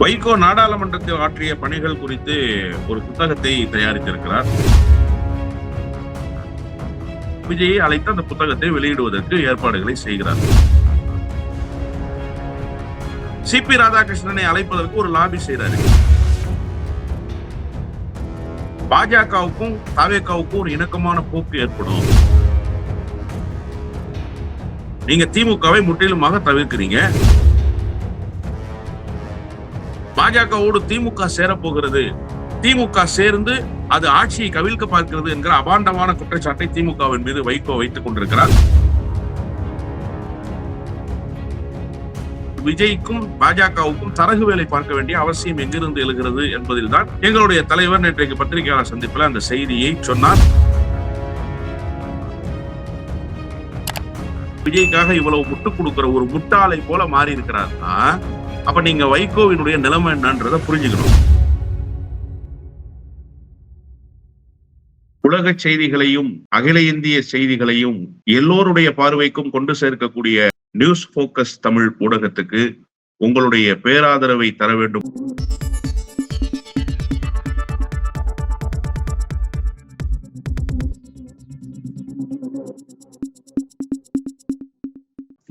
வைகோ நாடாளுமன்றத்தில் ஆற்றிய பணிகள் குறித்து ஒரு புத்தகத்தை தயாரித்திருக்கிறார். விஜயை அழைத்து அந்த புத்தகத்தை வெளியிடுவதற்கு ஏற்பாடுகளை செய்கிறார். சிபி ராதாகிருஷ்ணனை அழைப்பதற்கு ஒரு லாபி செய்கிறாரு. பாஜகவுக்கும் தவேகாவுக்கும் ஒரு இணக்கமான போக்கு ஏற்படும். நீங்க திமுகவை முற்றிலுமாக தவிர்க்கிறீங்க. பாஜகவோடு திமுக சேரப்போகிறது, திமுக சேர்ந்து அது ஆட்சியை கவிழ்க்க பார்க்கிறது என்கிற அபாண்டமான குற்றச்சாட்டை திமுகவின் மீது வைகோ வைத்துக் கொண்டிருக்கிறார். விஜய்க்கும் பாஜகவுக்கும் தரகு வேலை பார்க்க வேண்டிய அவசியம் எங்கிருந்து எழுகிறது என்பதில் தான் எங்களுடைய தலைவர் நேற்றைக்கு பத்திரிகையாளர் சந்திப்பில் அந்த செய்தியை சொன்னார். விஜய்க்காக இவ்வளவு முட்டுக் கொடுக்கிற ஒரு முட்டாளை போல மாறி இருக்கிறார்னா அப்ப நீங்க வைகோவினுடைய நிலைமை என்னன்றத புரிஞ்சுக்கணும். உலக செய்திகளையும் அகில இந்திய செய்திகளையும் எல்லோருடைய பார்வைக்கும் கொண்டு சேர்க்கக்கூடிய நியூஸ் போக்கஸ் தமிழ் ஊடகத்துக்கு உங்களுடைய பேராதரவை தர வேண்டும்.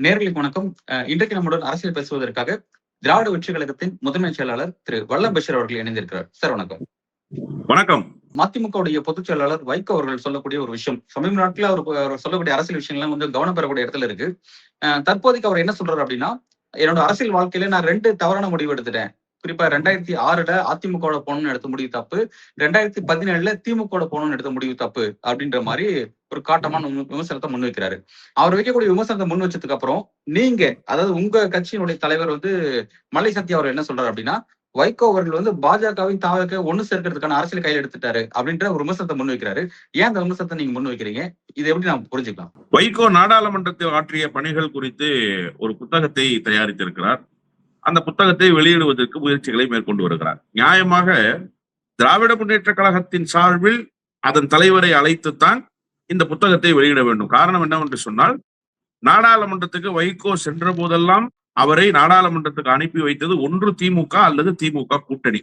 நேர்களுக்கு வணக்கம். இன்றைக்கு நம்முடன் அரசியல் பேசுவதற்காக திராவிட வெற்றி கழகத்தின் முதன்மை செயலாளர் திரு வல்லம் பஷீர் அவர்கள் இணைந்திருக்கிறார். சார் வணக்கம். வணக்கம். மதிமுகவுடைய பொதுச் செயலாளர் வைகோ அவர்கள் சொல்லக்கூடிய ஒரு விஷயம், சமீப நாட்கள் அவர் சொல்லக்கூடிய அரசியல் விஷயங்கள்லாம் வந்து கவனம் பெறக்கூடிய இடத்துல இருக்கு. தற்போதைக்கு அவர் என்ன சொல்றாரு அப்படின்னா, என்னோட அரசியல் வாழ்க்கையில நான் 2 தவறான முடிவு எடுத்துட்டேன். குறிப்பா 2006 அதிமுக போகணும்னு எடுத்த முடிவு தப்பு, 2017 திமுக போகணும்னு எடுத்த முடிவு தப்பு அப்படின்ற மாதிரி ஒரு காட்டமான விமர்சனத்தை முன்வைக்கிறாரு. அவர் வைக்கக்கூடிய விமர்சனத்தை முன் வச்சதுக்கு அப்புறம் நீங்க, அதாவது உங்க கட்சியினுடைய தலைவர் வந்து மலை சத்யா அவர் என்ன சொல்றாரு அப்படின்னா, வைகோ அவர்கள் வந்து பாஜகவின் தாவக ஒண்ணு சேர்க்கறதுக்கான அரசியல் கையில் எடுத்துட்டாரு அப்படின்ற ஒரு விமர்சனத்தை முன்வைக்கிறாரு. ஏன் அந்த விமர்சனத்தை நீங்க முன்வைக்கிறீங்க? இதை எப்படி நாம் புரிஞ்சுக்கலாம்? வைகோ நாடாளுமன்றத்தில் ஆற்றிய பணிகள் குறித்து ஒரு புத்தகத்தை தயாரித்திருக்கிறார். அந்த புத்தகத்தை வெளியிடுவதற்கு முயற்சிகளை மேற்கொண்டு வருகிறார். நியாயமாக திராவிட முன்னேற்ற கழகத்தின் சார்பில் அதன் தலைவரை அழைத்துத்தான் இந்த புத்தகத்தை வெளியிட வேண்டும். காரணம் என்னவென்று சொன்னால், நாடாளுமன்றத்துக்கு வைகோ சென்ற போதெல்லாம் அவரை நாடாளுமன்றத்துக்கு அனுப்பி வைத்தது ஒன்று திமுக அல்லது திமுக கூட்டணி.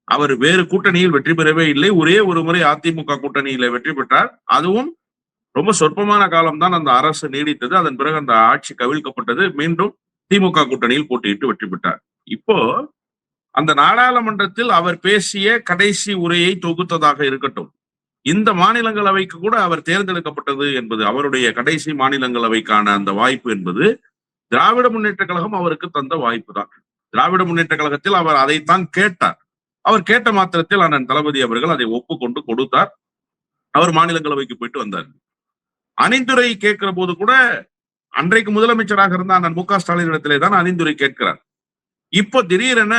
அவர் வேறு கூட்டணியில் வெற்றி பெறவே இல்லை. ஒரே ஒரு முறை அதிமுக கூட்டணியில வெற்றி பெற்றார். அதுவும் ரொம்ப சொற்பமான காலம்தான் அந்த அரசு நீடித்தது. அதன் பிறகு அந்த ஆட்சி கவிழ்க்கப்பட்டது. மீண்டும் திமுக கூட்டணியில் போட்டியிட்டு வெற்றி பெற்றார். இப்போ அந்த நாடாளுமன்றத்தில் அவர் பேசிய கடைசி உரையை தொகுத்ததாக இருக்கட்டும், இந்த மாநிலங்களவைக்கு கூட அவர் தேர்ந்தெடுக்கப்பட்டது என்பது, அவருடைய கடைசி மாநிலங்களவைக்கான அந்த வாய்ப்பு என்பது திராவிட முன்னேற்ற கழகம் அவருக்கு தந்த வாய்ப்பு தான். திராவிட முன்னேற்ற கழகத்தில் அவர் அதைத்தான் கேட்டார். அவர் கேட்ட மாத்திரத்தில் அண்ணன் தளபதி அவர்கள் அதை ஒப்புக்கொண்டு கொடுத்தார். அவர் மாநிலங்களவைக்கு போயிட்டு வந்தார். அணிந்துரை கேட்கிற போது கூட அன்றைக்கு முதலமைச்சராக இருந்த அண்ணன் மு.க. ஸ்டாலின் இடத்திலே தான் அணிந்துரை கேட்கிறார். இப்போ திடீரென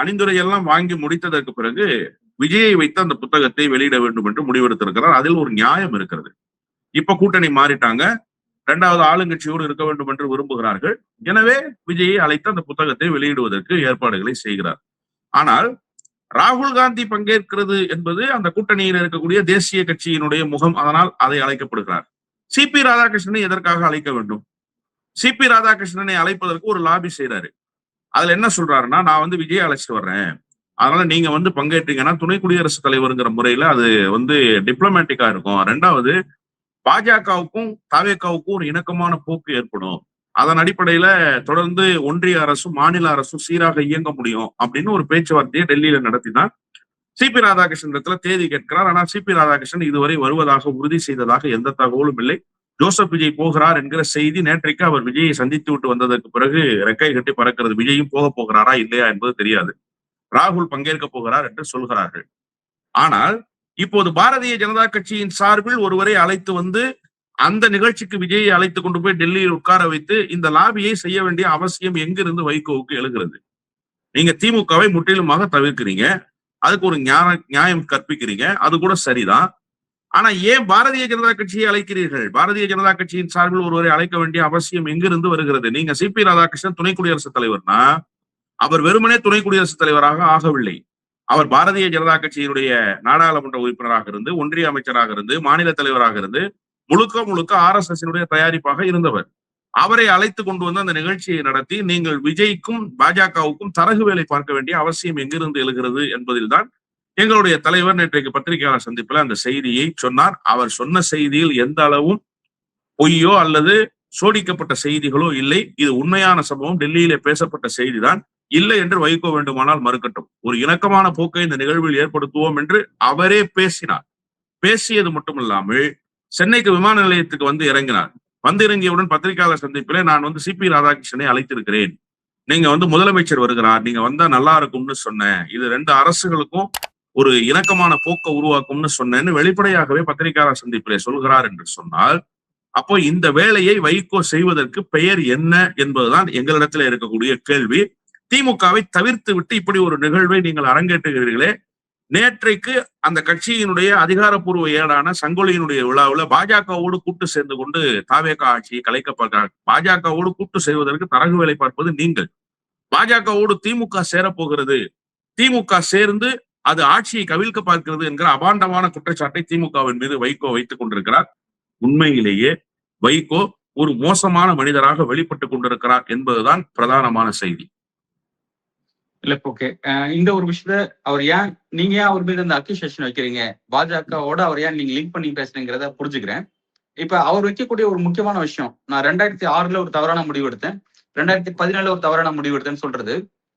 அணிந்துரை எல்லாம் வாங்கி முடித்ததற்கு பிறகு விஜயை வைத்து அந்த புத்தகத்தை வெளியிட வேண்டும் என்று முடிவெடுத்திருக்கிறார். அதில் ஒரு நியாயம் இருக்கிறது. இப்ப கூட்டணி மாறிட்டாங்க, 2வது ஆளுங்கட்சியோடு இருக்க வேண்டும் என்று விரும்புகிறார்கள். எனவே விஜயை அழைத்து அந்த புத்தகத்தை வெளியிடுவதற்கு ஏற்பாடுகளை செய்கிறார். ஆனால் ராகுல் காந்தி பங்கேற்கிறது என்பது அந்த கூட்டணியில் இருக்கக்கூடிய தேசிய கட்சியினுடைய முகம். அதனால் அதை அழைக்கப்படுகிறார். சிபி ராதாகிருஷ்ணனை எதற்காக அழைக்க வேண்டும்? சிபி ராதாகிருஷ்ணனை அழைப்பதற்கு ஒரு லாபி செய்யறாரு. அதுல என்ன சொல்றாருன்னா, நான் வந்து விஜயை அழைச்சிட்டு வர்றேன், அதனால நீங்க வந்து பங்கேற்றீங்கன்னா துணை குடியரசுத் தலைவருங்கிற முறையில அது வந்து டிப்ளமேட்டிக்கா இருக்கும். 2வது பாஜகவுக்கும் தவேகாவுக்கும் ஒரு இணக்கமான போக்கு ஏற்படும். அதன் அடிப்படையில தொடர்ந்து ஒன்றிய அரசும் மாநில அரசும் சீராக இயங்க முடியும் அப்படின்னு ஒரு பேச்சுவார்த்தையை டெல்லியில நடத்தினார். சிபி ராதாகிருஷ்ணன் இடத்துல தேதி கேட்கிறார். ஆனால் சிபி ராதாகிருஷ்ணன் இதுவரை வருவதாக உறுதி செய்ததாக எந்த தகவலும் இல்லை. ஜோசப் விஜய் போகிறார் என்கிற செய்தி நேற்றைக்கு அவர் விஜயை சந்தித்து விட்டு வந்ததற்கு பிறகு ரெக்கை கட்டி பறக்கிறது. விஜயும் போக போகிறாரா இல்லையா என்பது தெரியாது. ராகுல் பங்கேற்க போகிறார் என்று சொல்கிறார்கள். ஆனால் இப்போது பாரதிய ஜனதா கட்சியின் சார்பில் ஒருவரை அழைத்து வந்து அந்த நிகழ்ச்சிக்கு விஜயை அழைத்து கொண்டு போய் டெல்லியில் உட்கார வைத்து இந்த லாபியை செய்ய வேண்டிய அவசியம் எங்கிருந்து வைகோவுக்கு எழுகிறது? நீங்க திமுகவை முற்றிலுமாக தவிர்க்கிறீங்க, அதுக்கு ஒரு நியாயம் கற்பிக்கிறீங்க, அது கூட சரிதான். ஆனா ஏன் பாரதிய ஜனதா கட்சியை அழைக்கிறீர்கள்? பாரதிய ஜனதா கட்சியின் சார்பில் ஒருவரை அழைக்க வேண்டிய அவசியம் எங்கிருந்து வருகிறது? நீங்க சிபி ராதாகிருஷ்ணன் துணை குடியரசுத் தலைவர்னா அவர் வெறுமனே துணை குடியரசுத் தலைவராக ஆகவில்லை. அவர் பாரதிய ஜனதா கட்சியினுடைய நாடாளுமன்ற உறுப்பினராக இருந்து, ஒன்றிய அமைச்சராக இருந்து, மாநில தலைவராக இருந்து, முழுக்க RSS தயாரிப்பாக இருந்தவர். அவரை அழைத்து கொண்டு வந்து அந்த நிகழ்ச்சியை நடத்தி நீங்கள் விஜய்க்கும் பாஜகவுக்கும் தரகு வேலை பார்க்க வேண்டிய அவசியம் எங்கிருந்து எழுகிறது என்பதில்தான் எங்களுடைய தலைவர் நேற்றைக்கு பத்திரிகையாளர் சந்திப்பில் அந்த செய்தியை சொன்னார். அவர் சொன்ன செய்தியில் எந்த அளவும் பொய்யோ அல்லது சோடிக்கப்பட்ட செய்திகளோ இல்லை. இது உண்மையான சம்பவம், டெல்லியிலே பேசப்பட்ட செய்திதான். இல்லை என்று வைகோ வேண்டுமானால் மறுக்கட்டும். ஒரு இணக்கமான போக்கை இந்த நிகழ்வில் ஏற்படுத்துவோம் என்று அவரே பேசினார். பேசியது மட்டுமில்லாமல் சென்னைக்கு விமான நிலையத்துக்கு வந்து இறங்கினார். வந்து இறங்கியவுடன் பத்திரிகையாளர் சந்திப்பிலே நான் வந்து சிபி ராதாகிருஷ்ணனை அழைத்திருக்கிறேன், நீங்க வந்து முதலமைச்சர் வருகிறார், நீங்க வந்தா நல்லா இருக்கும்னு சொன்னேன், இது 2 அரசுகளுக்கும் ஒரு இணக்கமான போக்கை உருவாக்கும்னு சொன்னேன்னு வெளிப்படையாகவே பத்திரிகையாளர் சந்திப்பிலே சொல்கிறார் என்று சொன்னால், அப்போ இந்த வேலையை வைகோ செய்வதற்கு பெயர் என்ன என்பதுதான் எங்களிடத்துல இருக்கக்கூடிய கேள்வி. திமுகவை தவிர்த்து விட்டு இப்படி ஒரு நிகழ்வை நீங்கள் அரங்கேற்றுகிறீர்களே. நேற்றைக்கு அந்த கட்சியினுடைய அதிகாரப்பூர்வ ஏடான சங்கொலியினுடைய விழாவில் பாஜகவோடு கூட்டு சேர்ந்து கொண்டு தாவேகா ஆட்சியை கலைக்கப்படுகிறார். பாஜகவோடு கூட்டு செய்வதற்கு தரகு வேலை பார்ப்பது நீங்கள். பாஜகவோடு திமுக சேரப்போகிறது, திமுக சேர்ந்து அது ஆட்சியை கவிழ்க்க பார்க்கிறது என்கிற அபாண்டமான குற்றச்சாட்டை திமுகவின் மீது வைகோ வைத்துக் கொண்டிருக்கிறார். உண்மையிலேயே வைகோ ஒரு மோசமான மனிதராக வெளிப்பட்டுக் கொண்டிருக்கிறார் என்பதுதான் பிரதானமான செய்தி. இல்ல ஓகே, இந்த ஒரு விஷயத்த அவர் நீங்க ஏன் அவர் மீது அந்த அக்யூசேஷன் வைக்கிறீங்க, பாஜகவோட அவர் ஏன் நீங்க லிங்க் பண்ணி பேசுறீங்கிறத புரிஞ்சுக்கிறேன். இப்ப அவர் வைக்கக்கூடிய ஒரு முக்கியமான விஷயம், நான் 2006 ஒரு தவறான முடிவு எடுத்தேன், 2017 ஒரு தவறான முடிவு எடுத்தேன்னு சொல்றது.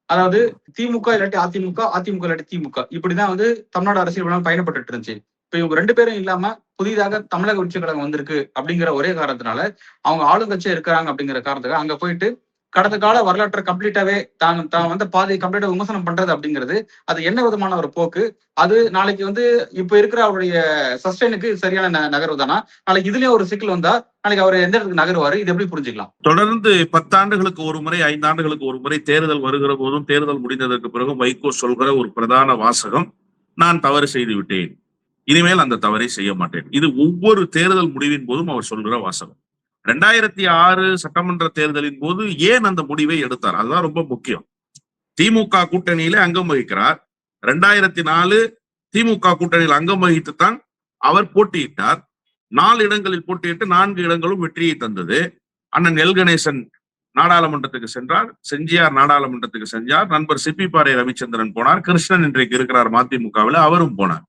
அதாவது திமுக இல்லாட்டி அதிமுக, அதிமுக இல்லாட்டி திமுக, இப்படிதான் வந்து தமிழ்நாடு அரசியல் பயணப்பட்டு இருந்துச்சு. இப்ப இவங்க 2 பேரும் இல்லாம புதிதாக தமிழக வெற்றி கழகம் வந்திருக்கு அப்படிங்கிற ஒரே காரணத்தினால அவங்க ஆளுங்கட்சியா இருக்கிறாங்க அப்படிங்கிற காரணத்துக்கு அங்க போயிட்டு கடந்த கால வரலாற்றை கம்ப்ளீட்டாவே தான் வந்து பாதையை கம்ப்ளீட்டா விமர்சனம் பண்றது அப்படிங்கிறது அது என்ன விதமான ஒரு போக்கு? அது நாளைக்கு வந்து இப்ப இருக்கிற அவருடைய சஸ்டைனுக்கு சரியான நகர்வு தானா? நாளைக்கு இதுலயும் ஒரு சிக்கல் வந்தா நாளைக்கு அவர் எந்த இடத்துக்கு நகருவாரு? இது எப்படி புரிஞ்சுக்கலாம்? தொடர்ந்து 10 ஆண்டுகளுக்கு ஒரு முறை, 5 ஆண்டுகளுக்கு ஒரு முறை தேர்தல் வருகிற போதும் தேர்தல் முடிந்ததற்கு பிறகும் வைகோ சொல்கிற ஒரு பிரதான வாசகம், நான் தவறு செய்து விட்டேன், இனிமேல் அந்த தவறை செய்ய மாட்டேன். இது ஒவ்வொரு தேர்தல் முடிவின் போதும் அவர் சொல்கிற வாசகம். 2006 சட்டமன்ற தேர்தலின் போது ஏன் அந்த முடிவை எடுத்தார்? அதுதான் ரொம்ப முக்கியம். திமுக கூட்டணியில அங்கம் வகிக்கிறார். 2004 திமுக கூட்டணியில் அங்கம் வகித்துத்தான் அவர் போட்டியிட்டார். 4 இடங்களில் போட்டியிட்டு 4 இடங்களும் வெற்றியை தந்தது. அண்ணன் எல் கணேசன் நாடாளுமன்றத்துக்கு சென்றார், செஞ்சியார் நாடாளுமன்றத்துக்கு சென்றார், நண்பர் சிப்பி பாறை ரவிச்சந்திரன் போனார், கிருஷ்ணன் இன்றைக்கு இருக்கிறார் மதிமுகவில், அவரும் போனார்.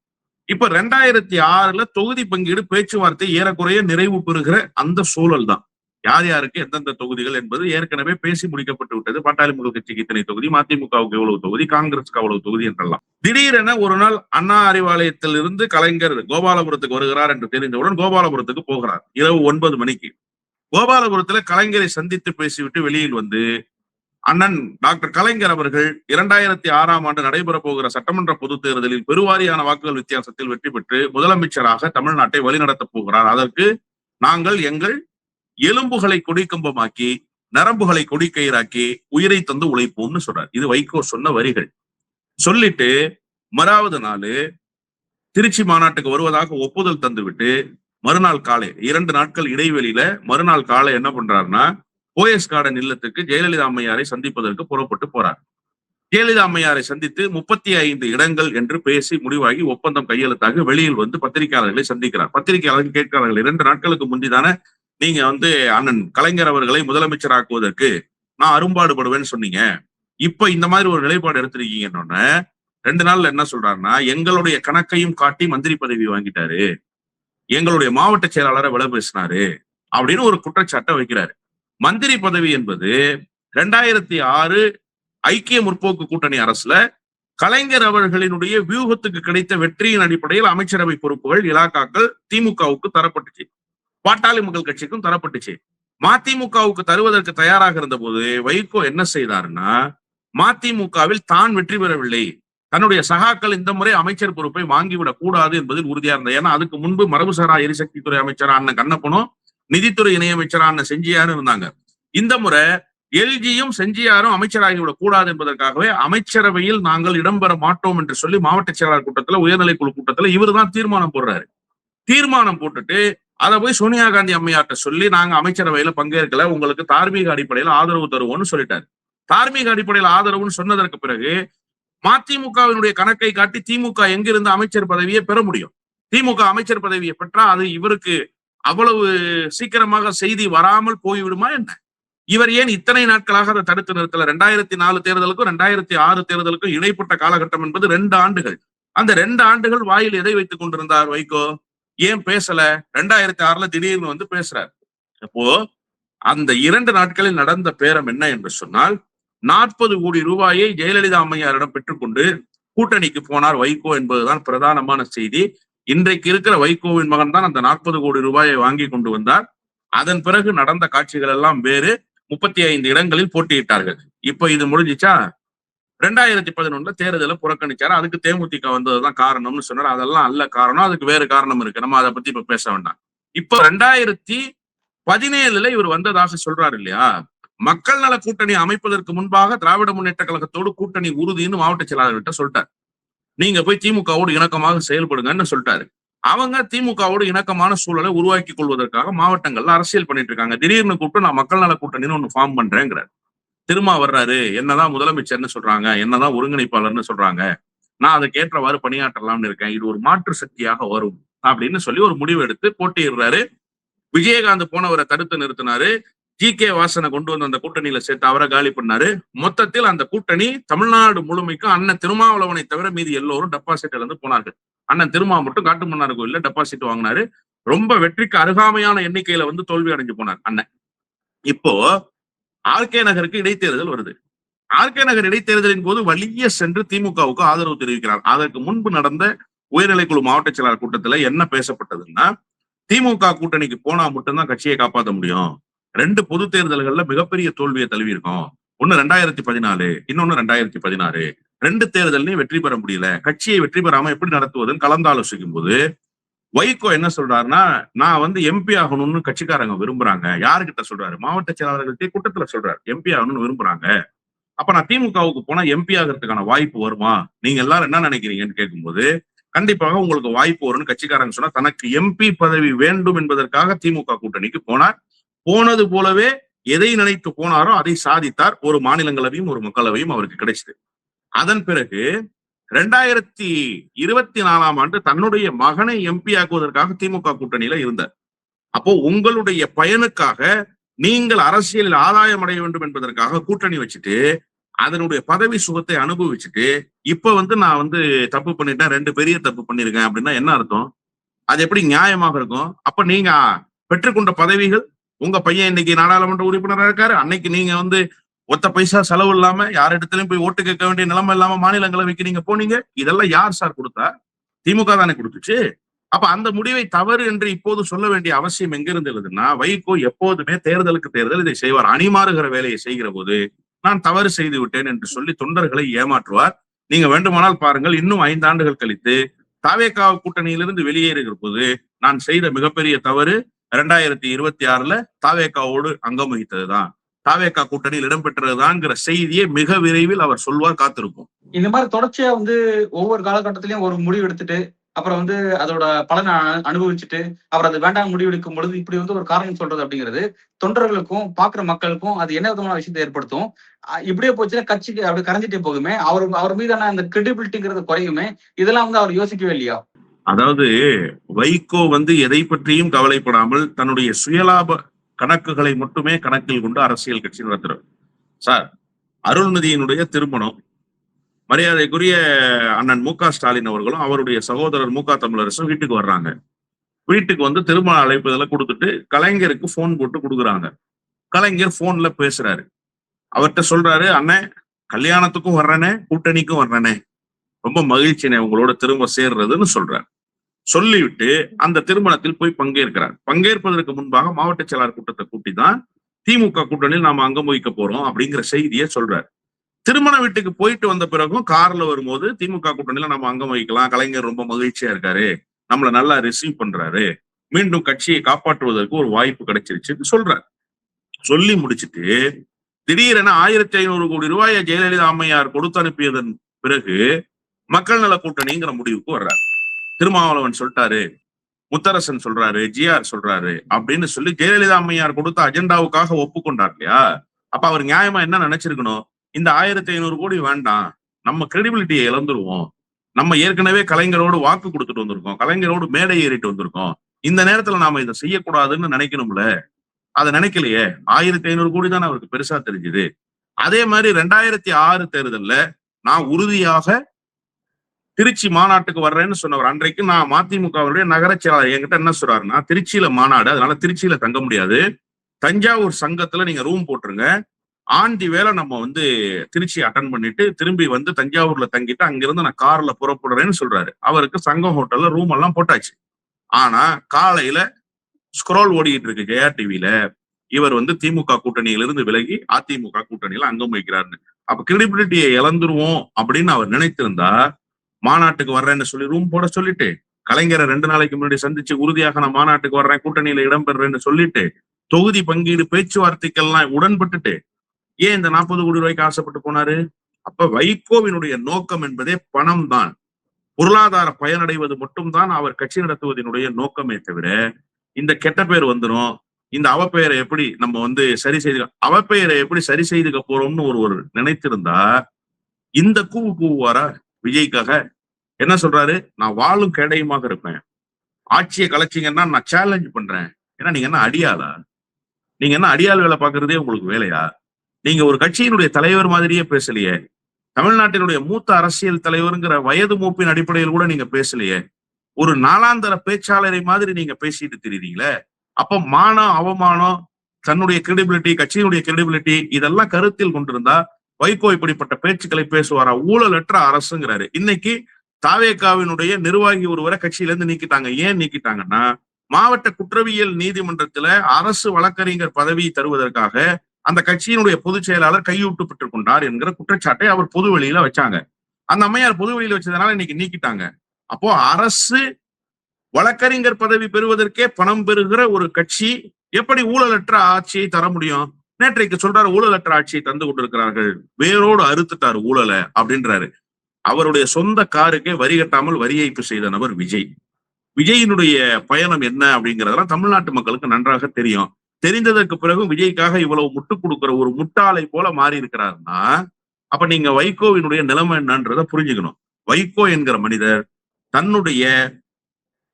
இப்ப 2006 தொகுதி பங்கீடு பேச்சுவார்த்தை ஏறக்குறைய நிறைவு பெறுகிற அந்த சூழல் தான். யார் யாருக்கு எந்தெந்த தொகுதிகள் என்பது ஏற்கனவே பேசி முடிக்கப்பட்டு விட்டது. பாட்டாளி மக்கள் கட்சிக்கு இத்தனை தொகுதி, மதிமுகவுக்கு எவ்வளவு தொகுதி, காங்கிரஸுக்கு அவ்வளவு தொகுதி என்றெல்லாம். திடீரென ஒரு நாள் அண்ணா அறிவாலயத்தில் இருந்து கலைஞர் கோபாலபுரத்துக்கு வருகிறார் என்று தெரிந்தவுடன் கோபாலபுரத்துக்கு போகிறார் இரவு 9 மணிக்கு. கோபாலபுரத்துல கலைஞரை சந்தித்து பேசிவிட்டு வெளியில் வந்து அண்ணன் டாக்டர் கலைஞர் அவர்கள் 2006 ஆண்டு நடைபெற போகிற சட்டமன்ற பொதுத் தேர்தலில் பெருவாரியான வாக்குகள் வித்தியாசத்தில் வெற்றி பெற்று முதலமைச்சராக தமிழ்நாட்டை வழிநடத்தப் போகிறார். அதற்கு நாங்கள் எங்கள் எலும்புகளை கொடிக்கம்பமாக்கி நரம்புகளை கொடிக்கயிறாக்கி உயிரை தந்து உழைப்போம்னு சொல்றார். இது வைகோ சொன்ன வரிகள். சொல்லிட்டு மறாவது நாள் திருச்சி மாநாட்டுக்கு வருவதாக ஒப்புதல் தந்துவிட்டு மறுநாள் காலை 2 நாட்கள் இடைவெளியில மறுநாள் காலை என்ன பண்றாருன்னா போயஸ் கார்டன் இல்லத்துக்கு ஜெயலலிதா அம்மையாரை சந்திப்பதற்கு புறப்பட்டு போறார். ஜெயலலிதா அம்மையாரை சந்தித்து 35 இடங்கள் என்று பேசி முடிவாகி ஒப்பந்தம் கையெழுத்தாக வெளியில் வந்து பத்திரிகையாளர்களை சந்திக்கிறார். பத்திரிகையாளர்கள் கேட்கிறார்கள், 2 நாட்களுக்கு முந்திதானே நீங்க வந்து அண்ணன் கலைஞர் அவர்களை முதலமைச்சராக்குவதற்கு நான் அரும்பாடுபடுவேன்னு சொன்னீங்க, இப்ப இந்த மாதிரி ஒரு நிலைப்பாடு எடுத்திருக்கீங்கன்னு 2 நாள்ல என்ன சொல்றாருன்னா, எங்களுடைய கணக்கையும் காட்டி மந்திரி பதவி வாங்கிட்டாரு, எங்களுடைய மாவட்ட செயலாளரை விலை பேசினாரு அப்படின்னு ஒரு குற்றச்சாட்டை வைக்கிறாரு. மந்திரி பதவி என்பது 2006 ஐக்கிய முற்போக்கு கூட்டணி அரசுல கலைஞர் அவர்களினுடைய வியூகத்துக்கு கிடைத்த வெற்றியின் அடிப்படையில் அமைச்சரவை பொறுப்புகள் இலாக்காக்கள் திமுகவுக்கு தரப்பட்டுச்சு, பாட்டாளி மக்கள் கட்சிக்கும் தரப்பட்டுச்சு. மதிமுகவுக்கு தருவதற்கு தயாராக இருந்த போது வைகோ என்ன செய்தாருன்னா, மதிமுகவில் தான் வெற்றி பெறவில்லை, தன்னுடைய சகாக்கள் இந்த முறை அமைச்சர் பொறுப்பை வாங்கிவிடக் கூடாது என்பதில் உறுதியா இருந்தார். ஏன்னா அதுக்கு முன்பு மரபுசாரா எரிசக்தித்துறை அமைச்சரா அண்ணன் கண்ணப்பனும் நிதித்துறை இணையமைச்சரா அண்ணன் செஞ்சியாரும் இருந்தாங்க. இந்த முறை எல்ஜியும் செஞ்சியாரும் அமைச்சராகிவிடக் கூடாது என்பதற்காகவே அமைச்சரவையில் நாங்கள் இடம்பெற மாட்டோம் என்று சொல்லி மாவட்ட செயலாளர் கூட்டத்துல, உயர்நிலை குழு கூட்டத்துல இவர் தான் தீர்மானம் போடுறாரு. தீர்மானம் போட்டுட்டு அதை போய் சோனியா காந்தி அம்மையார்ட்ட சொல்லி நாங்க அமைச்சரவையில பங்கேற்கல, உங்களுக்கு தார்மீக அடிப்படையில் ஆதரவு தருவோம்னு சொல்லிட்டாரு. தார்மீக அடிப்படையில் ஆதரவுன்னு சொன்னதற்கு பிறகு மதிமுகவினுடைய கணக்கை காட்டி திமுக எங்கிருந்து அமைச்சர் பதவியை பெற முடியும்? திமுக அமைச்சர் பதவியை பெற்றா அது இவருக்கு அவ்வளவு சீக்கிரமாக செய்தி வராமல் போய்விடுமா என்ன? இவர் ஏன் இத்தனை நாட்களாக அதை தடுத்து நிறுத்தல? 2004 தேர்தலுக்கும் 2006 தேர்தலுக்கும் இடைப்பட்ட காலகட்டம் என்பது 2 ஆண்டுகள். அந்த 2 ஆண்டுகள் வாயில் எதை வைத்துக் கொண்டிருந்தார் வைகோ? ஏன் பேசல? 2006 திடீர்னு வந்து பேசுறார். அப்போ அந்த 2 நாட்களில் நடந்த பேரம் என்ன என்று சொன்னால், 40 கோடி ரூபாயை ஜெயலலிதா அம்மையாரிடம் பெற்றுக்கொண்டு கூட்டணிக்கு போனார் வைகோ என்பதுதான் பிரதானமான செய்தி. இன்றைக்கு இருக்கிற வைகோவின் மகன் தான் அந்த 40 கோடி ரூபாயை வாங்கி கொண்டு வந்தார். அதன் பிறகு நடந்த காட்சிகள் எல்லாம் வேறு. 35 இடங்களில் போட்டியிட்டார்கள். இப்ப இது முடிஞ்சிச்சா? 2011 தேர்தலை புறக்கணிச்சாரு. அதுக்கு தேமுதிக வந்ததுதான் காரணம்னு சொன்னார். அதெல்லாம் அல்ல காரணம், அதுக்கு வேறு காரணம் இருக்கு. நம்ம அதை பத்தி இப்ப பேச வேண்டாம். இப்ப 2017 இவர் வந்ததாக சொல்றாரு இல்லையா? மக்கள் நல கூட்டணி அமைப்பதற்கு முன்பாக திராவிட முன்னேற்ற கழகத்தோடு கூட்டணி உறுதினு மாவட்ட செயலாளர்கிட்ட சொல்லிட்டார். நீங்க போய் திமுகவோடு இணக்கமாக செயல்படுங்கன்னு சொல்லிட்டாரு. அவங்க திமுகவோடு இணக்கமான சூழலை உருவாக்கி கொள்வதற்காக மாவட்டங்கள்ல அரசியல் பண்ணிட்டு இருக்காங்க. திடீர்னு கூப்பிட்டு நான் மக்கள் நல கூட்டணின்னு ஒண்ணு ஃபார்ம் பண்றேங்கிறார். திரும்ப வர்றாரு. என்னதான் முதலமைச்சர்னு சொல்றாங்க, என்னதான் ஒருங்கிணைப்பாளர்னு சொல்றாங்க, நான் அதுக்கு ஏற்றவாறு பணியாற்றலாம்னு இருக்கேன், இது ஒரு மாற்று சக்தியாக வரும் அப்படின்னு சொல்லி ஒரு முடிவு எடுத்து போட்டியிடுறாரு. விஜயகாந்த் போனவரை தடுத்து நிறுத்தினாரு. ஜி.கே. வாசனை கொண்டு வந்து அந்த கூட்டணியில சேர்த்து அவரை காலி பண்ணாரு. மொத்தத்தில் அந்த கூட்டணி தமிழ்நாடு முழுமைக்கும் அண்ணன் திருமாவளவனை தவிர மீதி எல்லோரும் டெபாசிட்ல இருந்து போனார்கள். அண்ணன் திருமா மட்டும் காட்டுமன்னார் கோயில்ல டெபாசிட் வாங்கினாரு. ரொம்ப வெற்றிக்கு அருகாமையான எண்ணிக்கையில வந்து தோல்வி அடைஞ்சு போனார் அண்ணன். இப்போ ஆர்கே நகருக்கு இடைத்தேர்தல் வருது. ஆர்கே நகர் இடைத்தேர்தலின் போது வலிய சென்று திமுகவுக்கு ஆதரவு தெரிவிக்கிறார். அதற்கு முன்பு நடந்த உயர்நிலைக்குழு மாவட்ட செயலாளர் கூட்டத்துல என்ன பேசப்பட்டதுன்னா, திமுக கூட்டணிக்கு போனா மட்டும்தான் கட்சியை காப்பாற்ற முடியும். 2 பொது தேர்தல்கள்ல மிகப்பெரிய தோல்வியை தழுவி இருக்கோம். ஒன்னு 2014, இன்னொன்னு 2016. 2 தேர்தலையும் வெற்றி பெற முடியல. கட்சியை வெற்றி பெறாம எப்படி நடத்துவதுன்னு கலந்தாலோசிக்கும் போது வைகோ என்ன சொல்றாருன்னா, நான் வந்து எம்பி ஆகணும்னு கட்சிக்காரங்க விரும்புறாங்க. யாருக்கிட்ட சொல்றாரு? மாவட்ட செயலாளர்கள்ட்ட கூட்டத்துல சொல்றாரு, எம்பி ஆகணும்னு விரும்புறாங்க. அப்ப நான் திமுகவுக்கு போனா எம்பி ஆகிறதுக்கான வாய்ப்பு வருமா? நீங்க எல்லாரும் என்ன நினைக்கிறீங்கன்னு கேட்கும்போது, கண்டிப்பாக உங்களுக்கு வாய்ப்பு வரும்னு கட்சிக்காரங்க சொன்னா, தனக்கு எம்பி பதவி வேண்டும் என்பதற்காக திமுக கூட்டணிக்கு போனார். போனது போலவே எதை நினைத்து போனாரோ அதை சாதித்தார். ஒரு மாநிலங்களவையும் ஒரு மக்களவையும் அவருக்கு கிடைச்சது. அதன் பிறகு 2024 தன்னுடைய மகனை எம்பி ஆக்குவதற்காக திமுக கூட்டணியில இருந்தார். அப்போ உங்களுடைய பயனுக்காக நீங்கள் அரசியலில் ஆதாயம் அடைய வேண்டும் என்பதற்காக கூட்டணி வச்சுட்டு அதனுடைய பதவி சுகத்தை அனுபவிச்சுட்டு இப்ப வந்து நான் வந்து தப்பு பண்ணிட்டேன், 2 பெரிய தப்பு பண்ணிருக்கேன் அப்படின்னா என்ன அர்த்தம்? அது எப்படி நியாயமாக இருக்கும்? அப்ப நீங்க பெற்றுக்கொண்ட பதவிகள், உங்க பையன் இன்னைக்கு நாடாளுமன்ற உறுப்பினராக இருக்காரு, அன்னைக்கு நீங்க வந்து ஒத்த பைசா செலவு இல்லாம யார் இடத்துலயும் போய் ஓட்டு கேட்க வேண்டிய நிலைமை இல்லாம மாநிலங்களவைக்கு நீங்க போனீங்க. இதெல்லாம் யார் சார் கொடுத்தா? திமுக தானே கொடுத்துச்சு. அப்ப அந்த முடிவை தவறு என்று இப்போது சொல்ல வேண்டிய அவசியம் எங்க இருந்து எழுதுன்னா, வைகோ எப்போதுமே தேர்தலுக்கு தேர்தல் இதை செய்வார். அணிமாறுகிற வேலையை செய்கிற போது நான் தவறு செய்து விட்டேன் என்று சொல்லி தொண்டர்களை ஏமாற்றுவார். நீங்க வேண்டுமானால் பாருங்கள், இன்னும் 5 ஆண்டுகள் கழித்து தவேக கூட்டணியிலிருந்து வெளியேறுகிற போது நான் செய்த மிகப்பெரிய தவறு 2026 தவேகாவோடு அங்கம் வகித்ததுதான், தவேக கூட்டணியில் இடம்பெற்றதுதான்ங்கிற செய்தியை மிக விரைவில் அவர் சொல்வார். காத்திருக்கும். இந்த மாதிரி தொடர்ச்சியா வந்து ஒவ்வொரு காலகட்டத்திலயும் ஒரு முடிவு எடுத்துட்டு அப்புறம் வந்து அதோட பலனை அனுபவிச்சுட்டு அப்புறம் அது வேண்டாம் முடிவு எடுக்கும் பொழுது இப்படி வந்து ஒரு காரணம் சொல்றது அப்படிங்கிறது தொண்டர்களுக்கும் பாக்குற மக்களுக்கும் அது என்ன விதமான விஷயத்தை ஏற்படுத்தும். இப்படியே போச்சுன்னா கட்சிக்கு அப்படி கரைஞ்சிட்டே போகுமே, அவர் மீதான அந்த கிரெடிபிலிட்டிங்கிறது குறையுமே. இதெல்லாம் வந்து அவர் யோசிக்கவே இல்லையா? அதாவது வைகோ வந்து எதை பற்றியும் கவலைப்படாமல் தன்னுடைய சுயலாப கணக்குகளை மட்டுமே கணக்கில் கொண்டு அரசியல் கட்சி நடத்துறார். சார், அருள்நிதியினுடைய திருமணம், மரியாதைக்குரிய அண்ணன் மு க ஸ்டாலின் அவர்களும் அவருடைய சகோதரர் மு க தமிழரசும் வீட்டுக்கு வர்றாங்க. வீட்டுக்கு வந்து திருமண அழைப்புதலை கொடுத்துட்டு கலைஞருக்கு போன் போட்டு கொடுக்குறாங்க. கலைஞர் போன்ல பேசுறாரு. அவர்கிட்ட சொல்றாரு, அண்ணன் கல்யாணத்துக்கும் வர்றனே, கூட்டணிக்கும் வர்றனே, ரொம்ப மகிழ்ச்சினே உங்களோட திரும்ப சேர்றதுன்னு சொல்றாரு. சொல்லிவிட்டு அந்த திருமணத்தில் போய் பங்கேற்கிறார். பங்கேற்பதற்கு முன்பாக மாவட்ட செயலாளர் கூட்டத்தை கூட்டி தான் திமுக கூட்டணியில் நாம அங்கம் வகிக்க போறோம் அப்படிங்கிற செய்தியை சொல்றாரு. திருமண வீட்டுக்கு போயிட்டு வந்த பிறகும் கார்ல வரும்போது திமுக கூட்டணியில நம்ம அங்கம் வகிக்கலாம், கலைஞர் ரொம்ப மகிழ்ச்சியா இருக்காரு, நம்மள நல்லா ரிசீவ் பண்றாரு, மீண்டும் கட்சியை காப்பாற்றுவதற்கு ஒரு வாய்ப்பு கிடைச்சிருச்சுன்னு சொல்றாரு. சொல்லி முடிச்சுட்டு திடீரென 1500 கோடி ரூபாயை ஜெயலலிதா அம்மையார் கொடுத்து அனுப்பியதன் பிறகு மக்கள் நல கூட்டணிங்கிற முடிவுக்கு வர்றாரு. திருமாவளவன் சொல்லிட்டாரு, முத்தரசன் சொல்றாரு, ஜிஆர் சொல்றாரு அப்படின்னு சொல்லி ஜெயலலிதா அம்மையார் கொடுத்த அஜெண்டாவுக்காக ஒப்புக்கொண்டார் இல்லையா? அப்ப அவர் நியாயமா என்ன நினைச்சிருக்கணும்? இந்த 1500 கோடி வேண்டாம், நம்ம கிரெடிபிலிட்டியை இழந்துருவோம், நம்ம ஏற்கனவே கலைஞரோடு வாக்கு கொடுத்துட்டு வந்திருக்கோம், கலைஞரோடு மேடை ஏறிட்டு வந்திருக்கோம், இந்த நேரத்துல நாம இதை செய்யக்கூடாதுன்னு நினைக்கணும்ல. அதை நினைக்கலையே. 1500 கோடி தான் அவருக்கு பெருசா தெரிஞ்சுது. அதே மாதிரி 2006 தேர்தல்ல நான் உறுதியாக திருச்சி மாநாட்டுக்கு வர்றேன்னு சொன்னவர். அன்றைக்கு நான் மதிமுகவுடைய நகர செயலாளர். என்கிட்ட என்ன சொல்றாருன்னா, திருச்சியில மாநாடு, அதனால திருச்சியில தங்க முடியாது, தஞ்சாவூர் சங்கத்துல நீங்க ரூம் போட்டுருங்க, ஆண்டி வேலை நம்ம திருச்சி அட்டன் பண்ணிட்டு திரும்பி தஞ்சாவூர்ல தங்கிட்டு அங்கிருந்து நான் கார்ல புறப்படுறேன்னு சொல்றாரு. அவருக்கு சங்கம் ஹோட்டல்ல ரூம் எல்லாம் போட்டாச்சு. ஆனா காலையில ஸ்க்ரோல் ஓடிக்கிட்டு இருக்கு ஜெயா டிவில, இவர் திமுக கூட்டணியிலிருந்து விலகி அதிமுக கூட்டணியில அங்கம் வைக்கிறாருன்னு. அப்ப கிரெடிபிலிட்டியை இழந்துருவோம் அப்படின்னு அவர் நினைத்திருந்தா, மாநாட்டுக்கு வர்றேன்னு சொல்லி ரூம் போட சொல்லிட்டு, கலைஞரை 2 நாளைக்கு முன்னாடி சந்திச்சு உறுதியாக நான் மாநாட்டுக்கு வர்றேன், கூட்டணியில இடம்பெறேன்னு சொல்லிட்டு, தொகுதி பங்கீடு பேச்சுவார்த்தைக்கெல்லாம் உடன்பட்டுட்டு, ஏன் இந்த 40 கோடி ரூபாய்க்கு ஆசைப்பட்டு போனாரு? அப்ப வைகோவினுடைய நோக்கம் என்பதே பணம் தான். பொருளாதார பயனடைவது மட்டும்தான் அவர் கட்சி நடத்துவதனுடைய நோக்கமே தவிர, இந்த கெட்ட பேர் வந்துடும், இந்த அவப்பெயரை எப்படி நம்ம சரி செய்து அவப்பெயரை எப்படி சரி செய்துக்க போறோம்னு ஒரு நினைத்திருந்தா, இந்த கூவுவாரா விஜய்க்காக? என்ன சொல்றாரு? நான் வாழும் கேடயமாக இருப்பேன், ஆட்சியை கலைச்சிங்கன்னா நான் சேலஞ்ச் பண்றேன். ஏன்னா நீங்க என்ன அடியாளா? நீங்க என்ன அடியாள் வேலை பாக்குறதே உங்களுக்கு வேலையா? நீங்க ஒரு கட்சியினுடைய தலைவர் மாதிரியே பேசலையே. தமிழ்நாட்டினுடைய மூத்த அரசியல் தலைவருங்கிற வயது மூப்பின் அடிப்படையில் கூட நீங்க பேசலையே. ஒரு நாளாந்தர பேச்சாளரை மாதிரி நீங்க பேசிட்டு திரிறீங்களே. அப்ப மானம், அவமானம், தன்னுடைய கிரெடிபிலிட்டி, கட்சியினுடைய கிரெடிபிலிட்டி இதெல்லாம் கருத்தில் கொண்டிருந்தா வைகோ இப்படிப்பட்ட பேச்சுக்களை பேசுவாரா? ஊழலற்ற அரசுங்கிறாரு. இன்னைக்கு தாவேகாவினுடைய நிர்வாகி ஒருவரை கட்சியில இருந்து நீக்கிட்டாங்க. ஏன் நீக்கிட்டாங்கன்னா, மாவட்ட குற்றவியல் நீதிமன்றத்துல அரசு வழக்கறிஞர் பதவி தருவதற்காக அந்த கட்சியினுடைய பொதுச் செயலாளர் கையூட்டு பெற்றுக் கொண்டார் என்கிற குற்றச்சாட்டை அவர் பொது வெளியில வச்சாங்க. அந்த அம்மையார் பொது வெளியில வச்சதுனால இன்னைக்கு நீக்கிட்டாங்க. அப்போ அரசு வழக்கறிஞர் பதவி பெறுவதற்கே பணம் பெறுகிற ஒரு கட்சி எப்படி ஊழலற்ற ஆட்சியை தர முடியும்? நேற்றைக்கு சொல்றாரு, ஊழலற்ற ஆட்சியை தந்து கொண்டிருக்கிறார்கள், வேரோடு அறுத்துட்டாரு ஊழலை அப்படின்றாரு. அவருடைய சொந்த காருக்கே வரி கட்டாமல் வரி ஏய்ப்பு செய்த நபர் விஜய். விஜயினுடைய பயணம் என்ன அப்படிங்கிறதெல்லாம் தமிழ்நாட்டு மக்களுக்கு நன்றாக தெரியும். தெரிந்ததற்கு பிறகு விஜய்க்காக இவ்வளவு முட்டுக் கொடுக்கிற ஒரு முட்டாளை போல மாறி இருக்கிறாருன்னா, அப்ப நீங்க வைகோவினுடைய நிலைமை என்னன்றதை புரிஞ்சுக்கணும். வைகோ என்கிற மனிதர் தன்னுடைய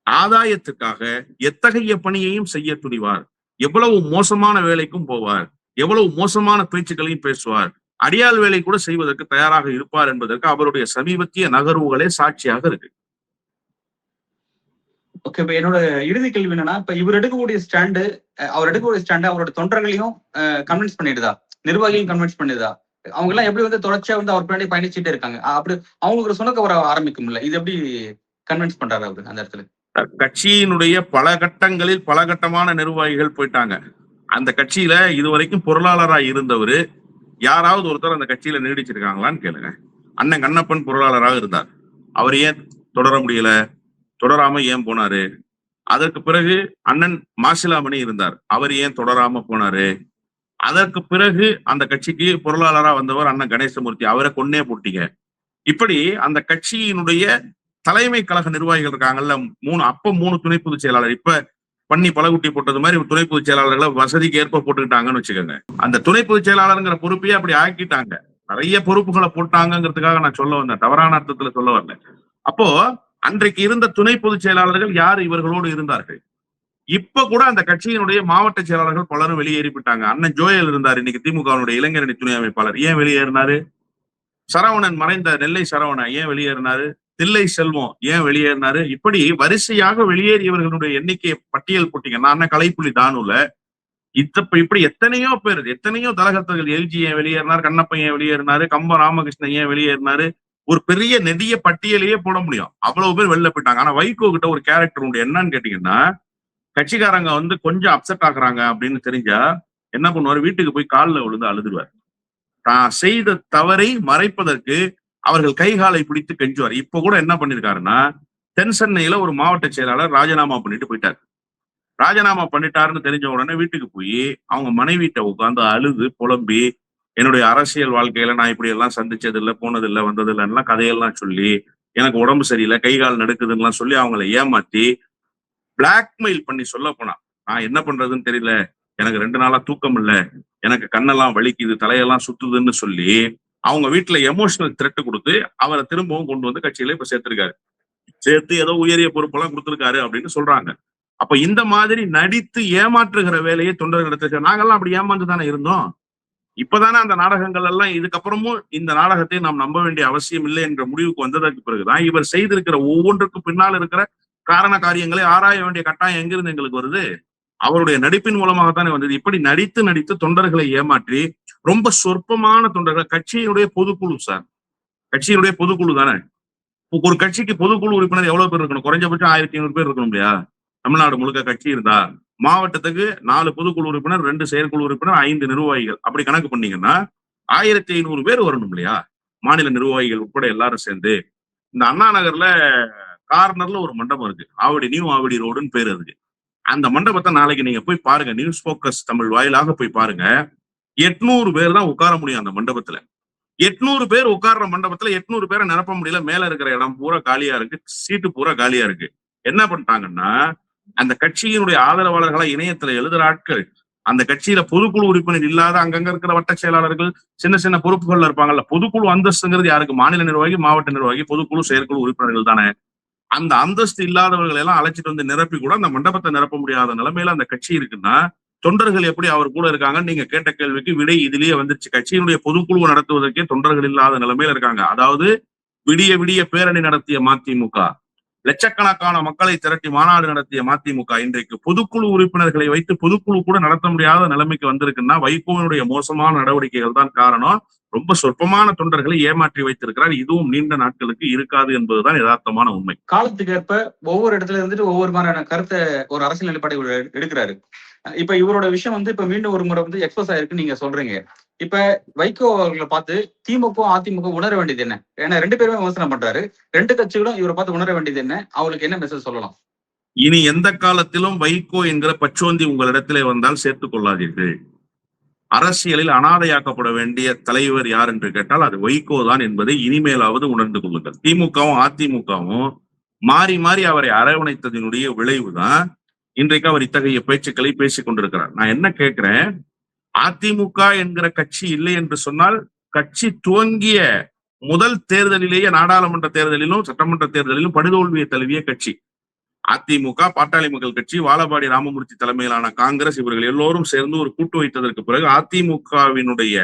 ஆதாயத்துக்காக எத்தகைய பணியையும் செய்ய துணிவார், எவ்வளவு மோசமான வேலைக்கும் போவார், எவ்வளவு மோசமான பேச்சுக்களையும் பேசுவார், அடியாள் வேலை கூட செய்வதற்கு தயாராக இருப்பார் என்பதற்கு அவருடைய சமீபத்திய நகர்வுகளே சாட்சியாக இருக்கு. ஓகே, இப்ப என்னோட இறுதி கேள்வி என்னன்னா, இப்ப இவர் எடுக்கக்கூடிய ஸ்டாண்டு, அவரோட தொண்டர்களையும் கன்வின்ஸ் பண்ணிடுதா, நிர்வாகியும் கன்வின்ஸ் பண்ணிடுதா? அவங்க எல்லாம் எப்படி தொடர்ச்சியா அவர் பின்னாடி பயணிச்சுட்டே இருக்காங்க. அப்படி அவங்களுக்கு சொன்னக்கு வர ஆரம்பிக்கும்ல, இது எப்படி கன்வின்ஸ் பண்றாரு அவரு அந்த இடத்துல? கட்சியினுடைய பல கட்டங்களில் பல கட்டமான நிர்வாகிகள் போயிட்டாங்க. அந்த கட்சியில இதுவரைக்கும் பொருளாளராக இருந்தவர் யாராவது ஒருத்தர் அந்த கட்சியில நீடிச்சிருக்காங்களான்னு கேளுங்க. அண்ணன் கண்ணப்பன் பொருளாளராக இருந்தார். அவர் ஏன் தொடர முடியல? தொடராம ஏன் போனாரு? அதற்கு பிறகு அண்ணன் மாசிலாமணி இருந்தார். அவர் ஏன் தொடராம போனாரு? அதற்கு பிறகு அந்த கட்சிக்கு பொருளாளரா வந்தவர் அண்ணன் கணேசமூர்த்தி, அவரை கொன்னே போட்டீங்க. இப்படி அந்த கட்சியினுடைய தலைமை கழக நிர்வாகிகள் இருக்காங்கல்ல, 3 துணை பொதுச் செயலாளர், இப்ப பண்ணி பலகுட்டி போட்டது மாதிரி துணை பொதுச் செயலாளர்களை வசதிக்கு ஏற்ப போட்டுக்கிட்டாங்கன்னு வச்சுக்கோங்க. அந்த துணை பொதுச் செயலாளருங்கிற பொறுப்பையே அப்படி ஆக்கிட்டாங்க. நிறைய பொறுப்புகளை போட்டாங்கிறதுக்காக நான் சொல்ல வந்தேன், தவறான அர்த்தத்துல சொல்ல வரல. அப்போ அன்றைக்கு இருந்த துணை பொதுச் செயலாளர்கள் யார் இவர்களோடு இருந்தார்கள்? இப்ப கூட அந்த கட்சியினுடைய மாவட்ட செயலாளர்கள் பலரும் வெளியேறிவிட்டாங்க. அண்ணன் ஜோயல் இருந்தார், இன்னைக்கு திமுகவினுடைய இளைஞரணி துணை அமைப்பாளர். ஏன் வெளியேறினாரு? சரவணன், மறைந்த நெல்லை சரவணன் ஏன் வெளியேறினாரு? தில்லை செல்வம் ஏன் வெளியேறினாரு? இப்படி வரிசையாக வெளியேறியவர்களுடைய எண்ணிக்கையை பட்டியல் போட்டீங்கன்னா அண்ணன் கலைப்புலி தானுல இப்படி எத்தனையோ பேர், எத்தனையோ தலகர்த்தர்கள். எல்ஜி ஏன் வெளியேறினார்? கண்ணப்பன் ஏன் வெளியேறினாரு? கம்ப ராமகிருஷ்ணன் ஏன் வெளியேறினாரு? ஒரு பெரிய நெடிய பட்டியலையே போட முடியும். அவ்வளவு பேர் வெளில போயிட்டாங்க. ஆனா வைகோ கிட்ட ஒரு கேரக்டர் உண்டு. என்னன்னு கேட்டீங்கன்னா, கட்சிக்காரங்க கொஞ்சம் அப்செட் ஆகுறாங்க அப்படின்னு தெரிஞ்சா என்ன பண்ணுவாரு? வீட்டுக்கு போய் காலில் விழுந்து அழுதுருவார். தான் செய்த தவறை மறைப்பதற்கு அவர்கள் கைகாலை பிடித்து கெஞ்சுவார். இப்ப கூட என்ன பண்ணிருக்காருன்னா, தென் சென்னையில ஒரு மாவட்ட செயலாளர் ராஜினாமா பண்ணிட்டு போயிட்டார். ராஜினாமா பண்ணிட்டாருன்னு தெரிஞ்ச உடனே வீட்டுக்கு போய் அவங்க மனைவிட்ட உட்கார்ந்து அழுது புலம்பி, என்னுடைய அரசியல் வாழ்க்கையில நான் இப்படி எல்லாம் சந்திச்சது இல்லை, போனது இல்லை, வந்தது இல்லைன்னா கதையெல்லாம் சொல்லி, எனக்கு உடம்பு சரியில்லை, கை கால் நடுக்குதுன்னா சொல்லி அவங்களை ஏமாத்தி பிளாக்மெயில் பண்ணி சொல்ல போனா, நான் என்ன பண்றதுன்னு தெரியல, எனக்கு 2 நாளா தூக்கம் இல்லை, எனக்கு கண்ணெல்லாம் வலிக்குது, தலையெல்லாம் சுத்துதுன்னு சொல்லி அவங்க வீட்டுல எமோஷனல் த்ரெட் கொடுத்து அவரை திரும்பவும் கொண்டு கட்சியில இப்ப சேர்த்திருக்காரு. சேர்த்து ஏதோ உயரிய பொறுப்பெல்லாம் கொடுத்திருக்காரு அப்படின்னு சொல்றாங்க. அப்ப இந்த மாதிரி நடித்து ஏமாற்றுகிற வேலையை தொண்டர்களிடத்தில் நாங்கெல்லாம் அப்படி ஏமாந்து தானே இருந்தோம். இப்பதானே அந்த நாடகங்கள் எல்லாம் இதுக்கப்புறமும் இந்த நாடகத்தை நாம் நம்ப வேண்டிய அவசியம் இல்லை என்ற முடிவுக்கு வந்ததற்கு பிறகுதான் இவர் செய்திருக்கிற ஒவ்வொன்றுக்கும் பின்னால் இருக்கிற காரண காரியங்களை ஆராய வேண்டிய கட்டாயம் எங்கிருந்து எங்களுக்கு வருது? அவருடைய நடிப்பின் மூலமாகத்தானே வந்தது. இப்படி நடித்து நடித்து தொண்டர்களை ஏமாற்றி ரொம்ப சொற்பமான தொண்டர்கள் கட்சியினுடைய பொதுக்குழு சார், கட்சியினுடைய பொதுக்குழு தானே. ஒரு கட்சிக்கு பொதுக்குழு உறுப்பினர் எவ்வளவு பேர் இருக்கணும்? குறைஞ்சபட்சம் 1500 பேர் இருக்கணும் இல்லையா? தமிழ்நாடு முழுக்க கட்சி இருந்தா மாவட்டத்துக்கு 4 பொதுக்குழு உறுப்பினர், 2 செயற்குழு உறுப்பினர், 5 நிர்வாகிகள் அப்படி கணக்கு பண்ணீங்கன்னா 1500 பேர் வரணும் இல்லையா? மாநில நிர்வாகிகள் உட்பட எல்லாரும் சேர்ந்து. இந்த அண்ணா நகர்ல கார்னர்ல ஒரு மண்டபம் இருக்கு, ஆவடி நியூ ஆவடி ரோடுன்னு பேரு அதுக்கு. அந்த மண்டபத்தை நாளைக்கு நீங்க போய் பாருங்க, நியூஸ் போக்கஸ் தமிழ் வாயிலாக போய் பாருங்க. 800 பேர் தான் உட்கார முடியும் அந்த மண்டபத்துல. 800 பேர் உட்கார்ற மண்டபத்துல 800 பேரை நிரப்ப முடியல. மேல இருக்கிற இடம் பூரா காலியா இருக்கு, சீட்டு பூரா காலியா இருக்கு. என்ன பண்ணிட்டாங்கன்னா, அந்த கட்சியினுடைய ஆதரவாளர்களா இணையத்துல எழுதுற ஆட்கள், அந்த கட்சியில பொதுக்குழு உறுப்பினர் இல்லாத அங்கங்க இருக்கிற வட்ட செயலாளர்கள், சின்ன சின்ன பொறுப்புகள்ல இருப்பாங்கல்ல, பொதுக்குழு அந்தஸ்துங்கிறது யாருக்கு? மாநில நிர்வாகி, மாவட்ட நிர்வாகி, பொதுக்குழு, செயற்குழு உறுப்பினர்கள் தானே. அந்த அந்தஸ்து இல்லாதவர்களை எல்லாம் அழைச்சிட்டு வந்து நிரப்பி கூட அந்த மண்டபத்தை நிரப்ப முடியாத நிலைமையில அந்த கட்சி இருக்குன்னா, தொண்டர்கள் எப்படி அவர் கூட இருக்காங்கன்னு நீங்க கேட்ட கேள்விக்கு விடை இதிலேயே வந்துருச்சு. கட்சியினுடைய பொதுக்குழுவை நடத்துவதற்கே தொண்டர்கள் இல்லாத நிலைமையில இருக்காங்க. அதாவது விடிய விடிய பேரணி நடத்திய மதிமுக, லட்சக்கணக்கான மக்களை திரட்டி மாநாடு நடத்திய மதிமுக, இன்றைக்கு பொதுக்குழு உறுப்பினர்களை வைத்து பொதுக்குழு கூட நடத்த முடியாத நிலைமைக்கு வந்திருக்குன்னா வைகோவினுடைய மோசமான நடவடிக்கைகள் தான் காரணம். ரொம்ப சொற்பமான தொண்டர்களை ஏமாற்றி வைத்திருக்கிறார். இதுவும் நீண்ட நாட்களுக்கு இருக்காது என்பதுதான் யதார்த்தமான உண்மை. காலத்துக்கு ஏற்ப ஒவ்வொரு இடத்துல இருந்துட்டு ஒவ்வொரு மாதிரியான கருத்தை ஒரு அரசியல் நிலைப்பாடு எடுக்கிறாரு. இப்ப இவரோட விஷயம் இப்ப மீண்டும் ஒரு முறை எக்ஸ்போஸ் ஆயிருக்கு நீங்க சொல்றீங்க. இப்ப வைகோ அவர்களை பார்த்து திமுக அதிமுக உணர வேண்டியது என்ன? ஏன்னா 2 பேருமே விமர்சனம் பண்றாரு. 2 கட்சிகளும் இவரை பார்த்து உணர வேண்டியது என்ன? அவங்களுக்கு என்ன மெசேஜ் சொல்லலாம்? இனி எந்த காலத்திலும் வைகோ என்கிற பச்சோந்தி உங்களிடத்திலே வந்தால் சேர்த்துக் கொள்ளாதீர்கள். அரசியலில் அனாதையாக்கப்பட வேண்டிய தலைவர் யார் என்று கேட்டால் அது வைகோ தான் என்பதை இனிமேலாவது உணர்ந்து கொள்ளுங்கள். திமுகவும் அதிமுகவும் மாறி மாறி அவரை அரவணைத்ததினுடைய விளைவுதான் இன்றைக்கு அவர் இத்தகைய பேச்சுக்களை பேசிக் கொண்டிருக்கிறார். நான் என்ன கேட்கிறேன், அதிமுக என்கிற கட்சி இல்லை என்று சொன்னால் கட்சி துவங்கிய முதல் தேர்தலிலேயே, நாடாளுமன்ற தேர்தலிலும் சட்டமன்ற தேர்தலிலும் படுதோல்வியை தழுவிய கட்சி அதிமுக. பாட்டாளி மக்கள் கட்சி, வாழபாடி ராமமூர்த்தி தலைமையிலான காங்கிரஸ், இவர்கள் எல்லோரும் சேர்ந்து ஒரு கூட்டு வைத்ததற்கு பிறகு அதிமுகவினுடைய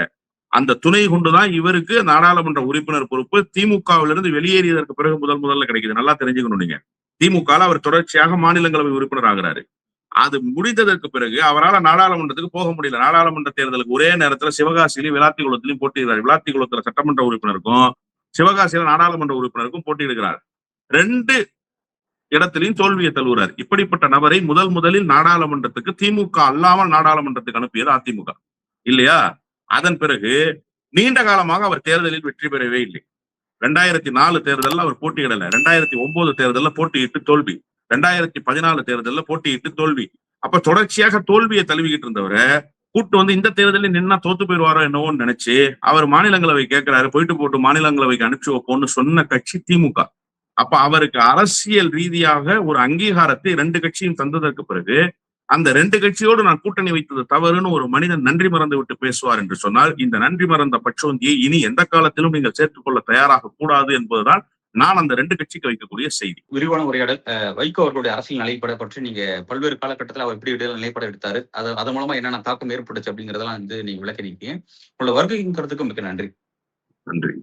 அந்த துணை கொண்டுதான் இவருக்கு நாடாளுமன்ற உறுப்பினர் பொறுப்பு திமுகவிலிருந்து வெளியேறியதற்கு பிறகு முதல்ல கிடைக்குது. நல்லா தெரிஞ்சுக்கணும் நீங்க. திமுக அவர் தொடர்ச்சியாக மாநிலங்களவை உறுப்பினர் ஆகிறாரு. அது முடிந்ததற்கு பிறகு அவரால் நாடாளுமன்றத்துக்கு போக முடியல. நாடாளுமன்ற தேர்தலுக்கு ஒரே நேரத்துல சிவகாசியிலும் விளாத்திக்குளத்திலும் போட்டியிடுறார். விளாத்திக்குளத்துல சட்டமன்ற உறுப்பினருக்கும் சிவகாசியில நாடாளுமன்ற உறுப்பினருக்கும் போட்டியிடுகிறார். 2 இடத்திலையும் தோல்வியை தழுவுறார். இப்படிப்பட்ட நபரை முதலில் நாடாளுமன்றத்துக்கு திமுக அல்லாமல் நாடாளுமன்றத்துக்கு அனுப்பியது அதிமுக இல்லையா? அதன் பிறகு நீண்ட காலமாக அவர் தேர்தலில் வெற்றி பெறவே இல்லை. 2004 தேர்தலில் அவர் போட்டியிடல. 2009 தேர்தலில் போட்டியிட்டு தோல்வி. 2014 தேர்தலில் போட்டியிட்டு தோல்வி. அப்ப தொடர்ச்சியாக தோல்வியை தழுவிக்கிட்டு இருந்தவரை கூட்டு இந்த தேர்தலில் நின்னா தோத்து போயிடுவாரோ என்னவோன்னு நினைச்சு அவர் மாநிலங்களவை கேட்கிறாரு. போயிட்டு போட்டு மாநிலங்களவைக்கு அனுப்பிச்சு வைப்போம்னு சொன்ன கட்சி திமுக. அப்ப அவருக்கு அரசியல் ரீதியாக ஒரு அங்கீகாரத்தை 2 கட்சியும் தந்ததற்கு பிறகு அந்த 2 கட்சியோடு நான் கூட்டணி வைத்தது தவறுன்னு ஒரு மனிதன் நன்றி மறந்து விட்டு பேசுவார் என்று சொன்னால், இந்த நன்றி மறந்த பச்சோந்தியை இனி எந்த காலத்திலும் நீங்கள் சேர்த்துக்கொள்ள தயாராக கூடாது என்பதுதான் நான் அந்த 2 கட்சிக்கு வைக்கக்கூடிய செய்தி. விரிவான உரையாடல். வைகோ அவர்களுடைய அரசியல் நிலைப்பாடை பற்றி நீங்க பல்வேறு காலகட்டத்தில் அவர் எப்படி நிலைப்பாடு எடுத்தாரு, அது மூலமா என்னென்ன தாக்கம் ஏற்பட்டுச்சு அப்படிங்கறதெல்லாம் நீங்க விளக்கி நிற்கீங்க. உங்களோட வருகைங்கிறதுக்கு மிக நன்றி. நன்றி.